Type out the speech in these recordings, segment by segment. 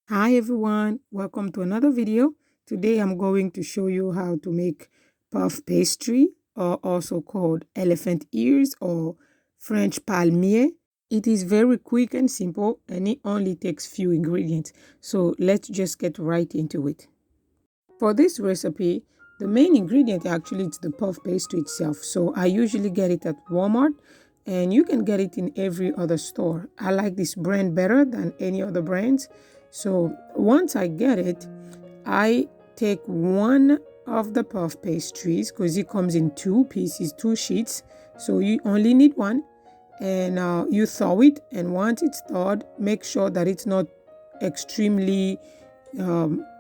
Hi everyone, welcome to another video. Today I'm going to show you how to make puff pastry, or also called elephant ears or French palmier. It is very quick and simple, and it only takes few ingredients. So let's just get right into it. For this recipe, the main ingredient actually is the puff pastry itself. So I usually get it at Walmart, and you can get it in every other store. I like this brand better than any other brands. So once I get it, I take one of the puff pastries, because it comes in two pieces, two sheets. So you only need one, and you thaw it. And once it's thawed, make sure that it's not extremely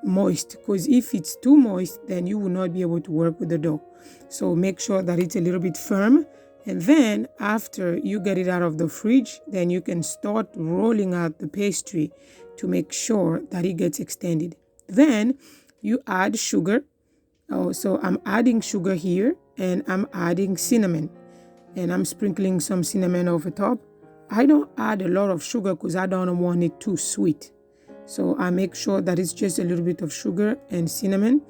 moist, because if it's too moist, then you will not be able to work with the dough. So make sure that it's a little bit firm, and then after you get it out of the fridge, then you can start rolling out the pastry to make sure that it gets extended. Then you add sugar. So I'm adding sugar here, and I'm adding cinnamon, and I'm sprinkling some cinnamon over top. I don't add a lot of sugar because I don't want it too sweet. So I make sure that it's just a little bit of sugar and cinnamon,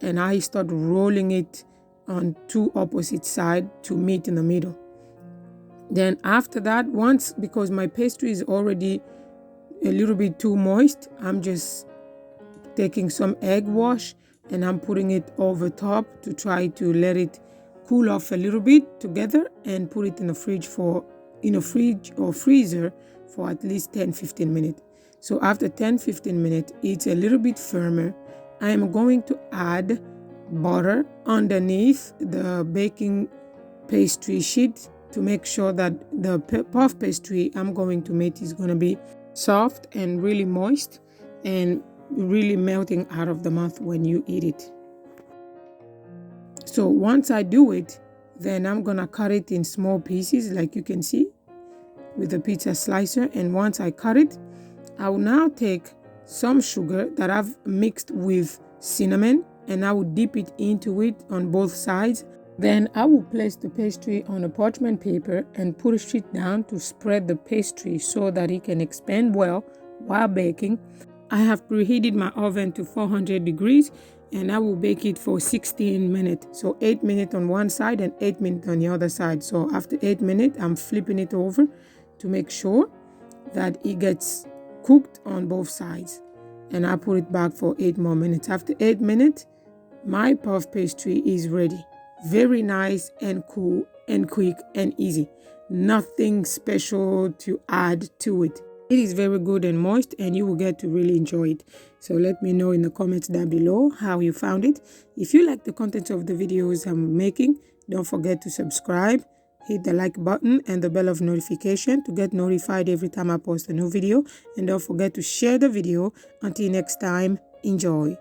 and I start rolling it on two opposite sides to meet in the middle. Then after that, because my pastry is already a little bit too moist, I'm just taking some egg wash and I'm putting it over top to try to let it cool off a little bit together, and put it in the fridge or freezer for at least 10-15 minutes. So after 10-15 minutes, it's a little bit firmer. I am going to add butter underneath the baking pastry sheet to make sure that the puff pastry I'm going to make is going to be soft and really moist and really melting out of the mouth when you eat it. So once I do it, then I'm going to cut it in small pieces like you can see with a pizza slicer. And once I cut it, I will now take some sugar that I've mixed with cinnamon, and I will dip it into it on both sides. Then I will place the pastry on a parchment paper and push it down to spread the pastry so that it can expand well while baking. I have preheated my oven to 400 degrees, and I will bake it for 16 minutes. So 8 minutes on one side and 8 minutes on the other side. So after 8 minutes, I'm flipping it over to make sure that it gets cooked on both sides, and I put it back for 8 more minutes. After 8 minutes, my puff pastry is ready. Very nice and cool and quick and easy. Nothing special to add to it. It is very good and moist, and you will get to really enjoy it. So let me know in the comments down below how you found it. If you like the content of the videos I'm making, don't forget to subscribe. Hit the like button and the bell of notification to get notified every time I post a new video. And don't forget to share the video. Until next time, enjoy.